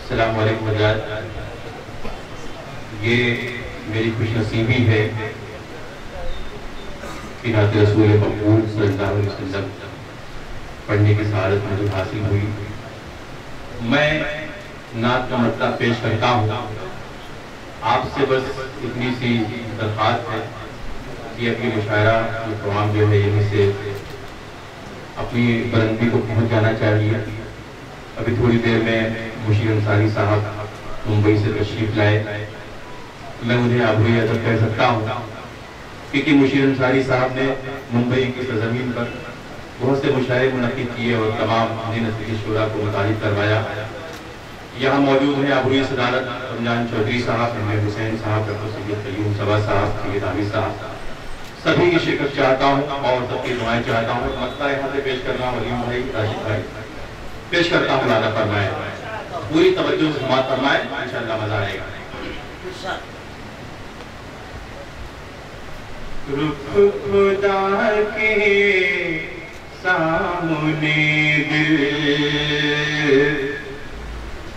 السلام علیکم حضرات. یہ میری خوش نصیبی ہے کہ نعت رسول مقبول صلی اللہ علیہ وسلم پڑھنے کی سعادت مجھے حاصل ہوئی. میں نعت کا مطلب پیش کرتا ہوں. آپ سے بس اتنی سی درخواست ہے کہ اپنی مشاعرہ یہ پروگرام جو ہے یہیں سے اپنی بلندی کو پہنچ جانا چاہیے. ابھی تھوڑی دیر میں مشیر انصاری صاحب ممبئی سے تشریف لائے. میں انہیں آبروئی ادب کہہ سکتا ہوں کیونکہ مشیر انصاری صاحب نے ممبئی کی سرزمین پر بہت سے مشاعرے منعقد کیے اور تمام نسلی شعراء کو متعارف کروایا. یہاں موجود ہیں آبروئی صدارت رمضان چودھری صاحب، امیر حسین صاحب، ڈاکٹر سید قیوم صبا صاحب، سید عامر صاحب. سبھی کی شرکت چاہتا ہوں اور سب کی دعائیں چاہتا ہوں. مقطع یہاں سے پیش کرنا ولیم بھائی، راشد بھائی پیش کرتا ہوں. ملادہ فرمائے، پوری توجہ سے سماعت فرمائے، انشاءاللہ مزہ آئے گا. رخ خدا کے سامنے دل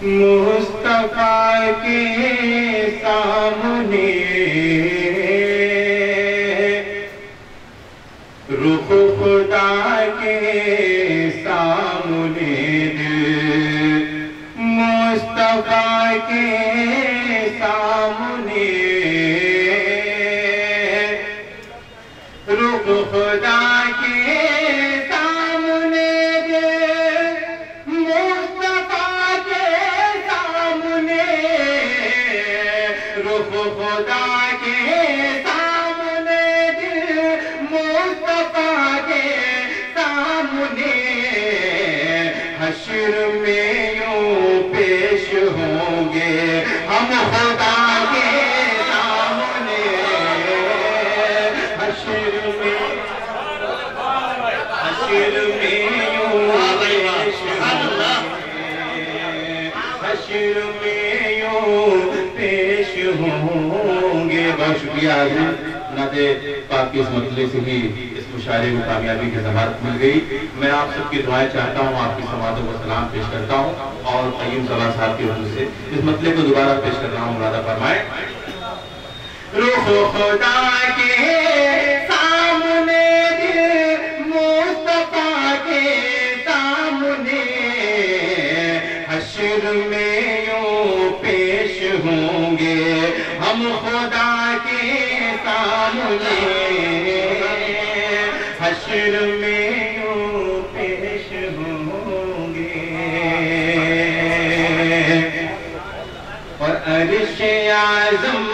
مصطفیٰ کے سامنے، رخ خدا کے سامنے دل مصطفیٰ کے سامنے، رخ خدا کے سامنے دل مصطفیٰ کے سامنے، رخ خدا کے سامنے دل مصطفیٰ کے سامنے، حشر میں یوں پیش ہوں گے ہم خدا کے سامنے، حشر میں یوں پیش ہوں گے، حشر میں یوں پیش ہوں گے. بہت شکریہ حضرت. نعت پاک کی اس مطلع سے ہی اس مشاعرے میں کامیابی کی ضمانت مل گئی. میں آپ سب کی دعائیں چاہتا ہوں، آپ کی سماعتوں کو سلام پیش کرتا ہوں اور قیوم صبا صاحب کی حضور سے اس مطلع کو دوبارہ پیش کر رہا ہوں. ملادہ فرمائے. رخ خدا کے سامنے دل مصطفیٰ کے سامنے، حشر میں یوں پیش ہوں گے ہم خدا کے سامنے، حشر میں یوں پیش ہوں گے. اور عرش اعظم،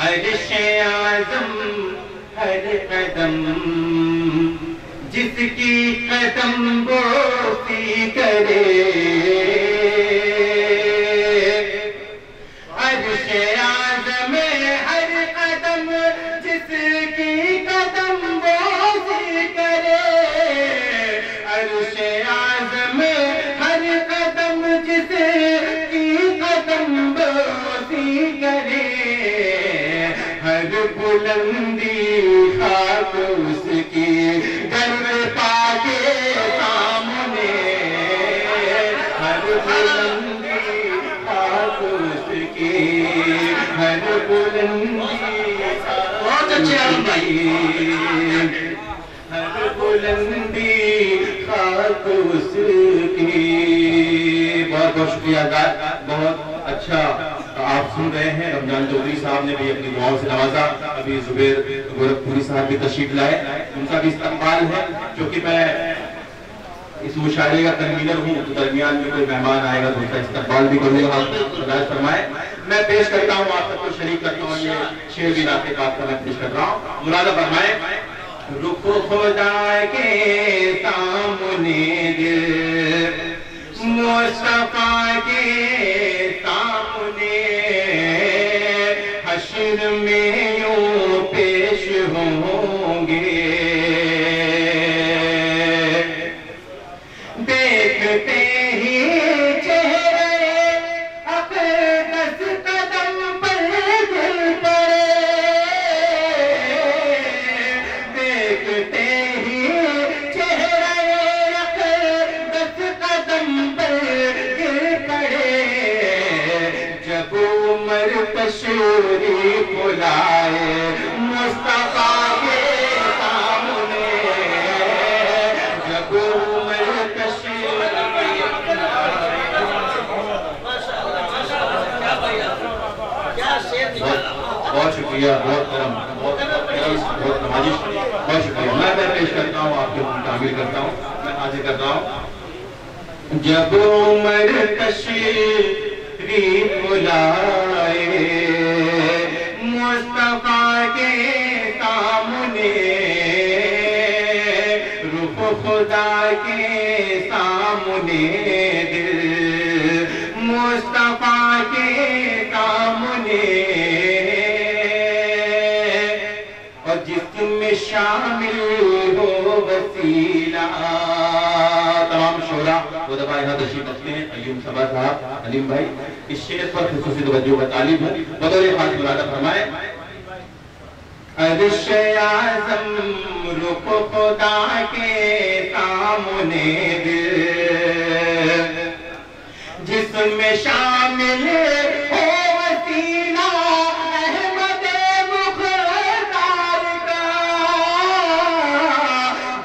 عرش اعظم ہر قدم جس کی قدم بوسی کرے، عرش اعظم ہر قدم جس کی قدم بوسی کرے، عرش اعظم ہر قدم جس کی قدم بوسی کرے، ہر بلندی خاک اس کی در پا کے سامنے، ہر بلندی خاک اس کی، ہر بلندی بہت اچھے ہر بلندی خاک اس کی. بہت بہت شکریہ حضرات. بہت اچھا آپ سن رہے ہیں. رمضان چودھری صاحب نے بھی اپنی دعاؤں سے نوازا. ابھی زبیر گورکھپوری صاحب بھی تشریف لائے، ان کا بھی استقبال ہے. چونکہ میں اس مشاعرے کا کنوینر ہوں تو درمیان میں کوئی مہمان آئے گا تو ان کا استقبال بھی کروں گا. ہدایت فرمائے. میں پیش کرتا ہوں، آپ سب کو شریک کرتا ہوں. یہ شعر بھی نعت پاک کا میں پیش کر رہا ہوں. ملادہ فرمائے. رخ خدا کے سامنے دل مصطفیٰ کے سامنے، حشر میں یوں پیش ہوں گے. دیکھتے ہی چہرے اقدس قدم پر گر پڑے، دیکھتے ہی چہرے اقدس قدم پر گر پڑے، تشریف لائے مصطفیٰ کے سامنے جب عمر تشریف لائے. بہت شکریہ, بہت کرم, بہت نوازش, بہت شکریہ. میں پیش کرتا ہوں, آپ کی تعمیر کرتا ہوں, میں حاضر کرتا ہوں. جب عمر تشریف لائے مصطفیٰ کے سامنے رخ خدا کے سامنے دل مصطفیٰ کے سامنے اور جس میں شامل ہو وسیلہ. تمام شعراء وہ دفعہ یہاں تشریف رکھتے ہیں. ایوب صبا صاحب, علیم بھائی, اس شعر پر خصوصی توجہ کا طالب ہے. بطور خاص مرادہ فرمائے. عرش اعظم رخ خدا کے سامنے دل جس میں شامل ہو وسیلہ احمد مختار کا,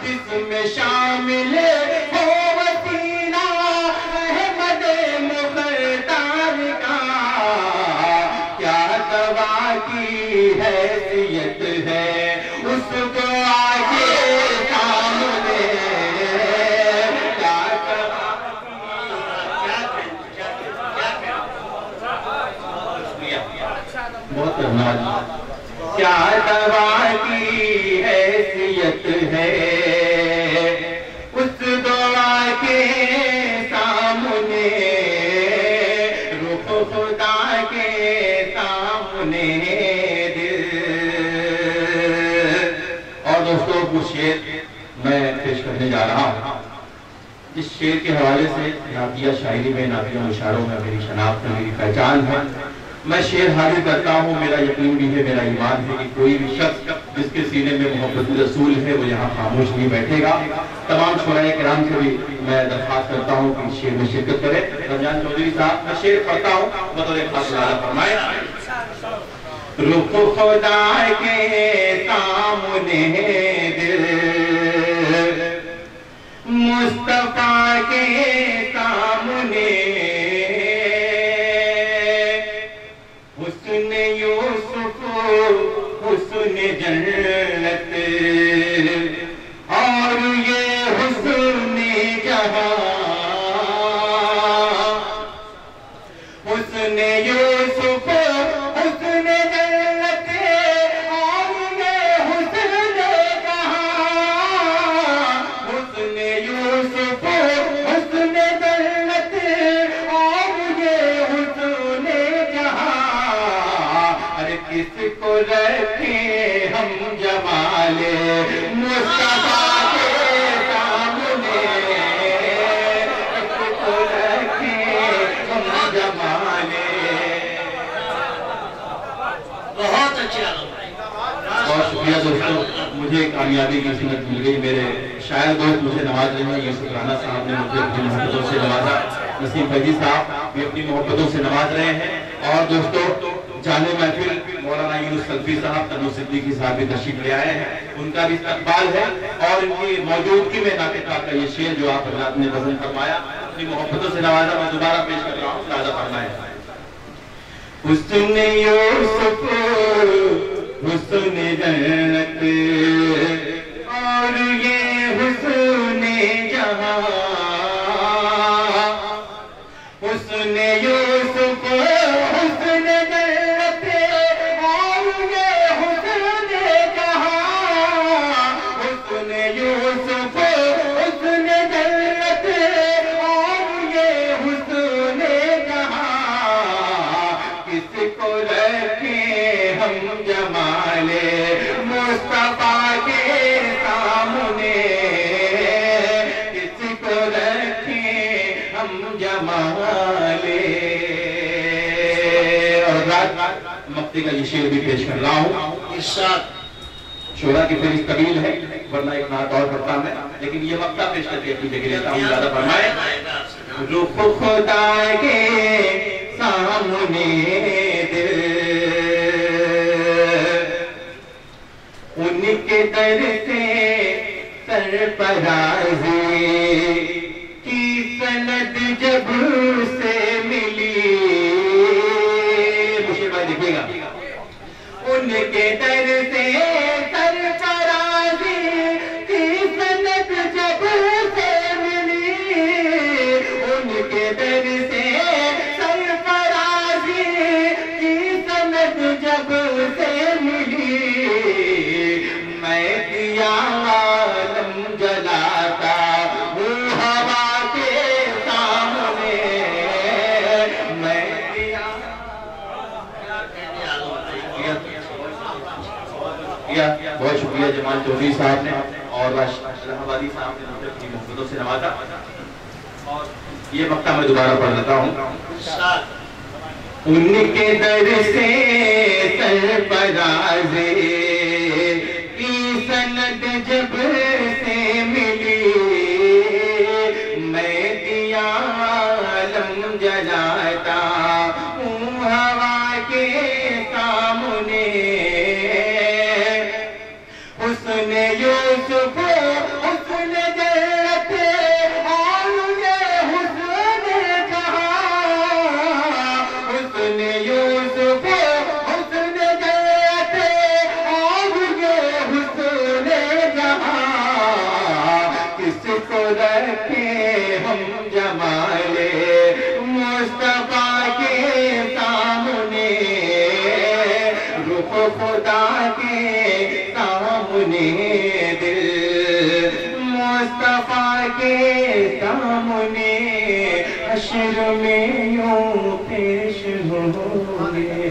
جس میں شامل ہو وسیلہ احمد مختار کا. کیا دعا کی حیثیت ہے اس دعا کے سامنے, کیا دعا کی حیثیت ہے اس دعا کے سامنے رخ خدا کے سامنے دل. اور دوستو کچھ شعر میں پیش کرنے جا رہا ہوں. اس شعر کے حوالے سے نعتیہ شاعری میں, نعتیہ اشاروں میں میری شناخت ہے, میری پہچان ہے. میں شعر حاضر کرتا ہوں. میرا یقین بھی ہے, میرا ایمان ہے کہ کوئی بھی شخص جس کے سینے میں محبت رسول ہے وہ یہاں خاموش نہیں بیٹھے گا. تمام شعراء کرام سے بھی میں درخواست کرتا ہوں کہ اس شعر میں شرکت کرے. رمضان چودھری صاحب, میں شعر پڑھتا ہوں, بطور خاص مرادہ فرمائے. رخ خدا کے سامنے دل مصطفیٰ کے سامنے حسن یوسف حسن جنت اور یہ حسن جہاں. حسن یوسف حسن جنت اور یہ حسن جہاں. حسن یوسف حسن جنت اور یہ حسن جہاں. ارے کس کو رکھیں ہم جمال مصطفیٰ کے سامنے, کس کو رکھیں ہم جمال. بہت اچھا. بہت شکریہ دوستوں, مجھے کامیابی کی سمت مل گئی. میرے شاعر دوست مجھے نواز رہے ہیں. یوسف رانا صاحب نے مجھے اپنی محبتوں سے نوازا. نسیم فیضی صاحب بھی اپنی محبتوں سے نواز رہے ہیں. اور دوستوں جانے محفل مولانا یونس سلفی صاحب, تنو صدیقی صاحب بھی تشریف لے آئے ہیں. ان کا بھی استقبال ہے اور ان کی موجودگی میں ناقصہ کا یہ شعر جو آپ حضرات نے پسند فرمایا, اپنی محبتوں سے نوازا, میں دوبارہ پیش کر رہا ہوں. لہذا فرمائیں. حسن یوسف حسن جنت اور یہ حسن جہاں. حسن یوسف حسن جنت اور یہ حسن جہاں. حسن یوسف حسن جنت اور یہ حسن جہاں. کس کو رکھیں ہم جمال مصطفیٰ کے سامنے, کس کو رکھیں ہم جمال. اور رات مقتی کا یہ شعر بھی پیش کر رہا ہوں. ارشاد. شعراء کی فہرست طویل ہے ورنہ ایک نعت اور پڑھتا میں, لیکن یہ مقطع پیش کر کے اپنی جگہ لیتا ہوں. زیادہ فرمائے. رخ خدا کے سامنے دل در سے سرفرازی کی سند جب سے ملی، مشیر بھائی دیکھیے گا، ان کے در سے سرفرازی کی سند جب سے ملی، ان کے در سے سرفرازی کی سند جب سے ملی، میں دیا عالم جلاتا ہوں ہوا کے سامنے، میں دیا بہت شکریہ جمال چودھری صاحب نے اور راشد الہ آبادی صاحب نے مجھے اپنی محبتوں سے نوازا، اور یہ مقطع میں دوبارہ پڑھ لیتا ہوں۔ ان کے در سے سرفرازی کی سند جب سے ملی، میں دیا عالم جلاتا ہوں ہوا کے سامنے، حسن یوسف حسن جنت اور یہ حسن کہا، حسن یوسف حسن جنت اور یہ حسن کہا، کس کو رکھے ہم جمال مصطفیٰ کے سامنے، رخ خدا کے سامنے، دل مصطفیٰ کے سامنے، حشر میں یوں پیش ہوں گے۔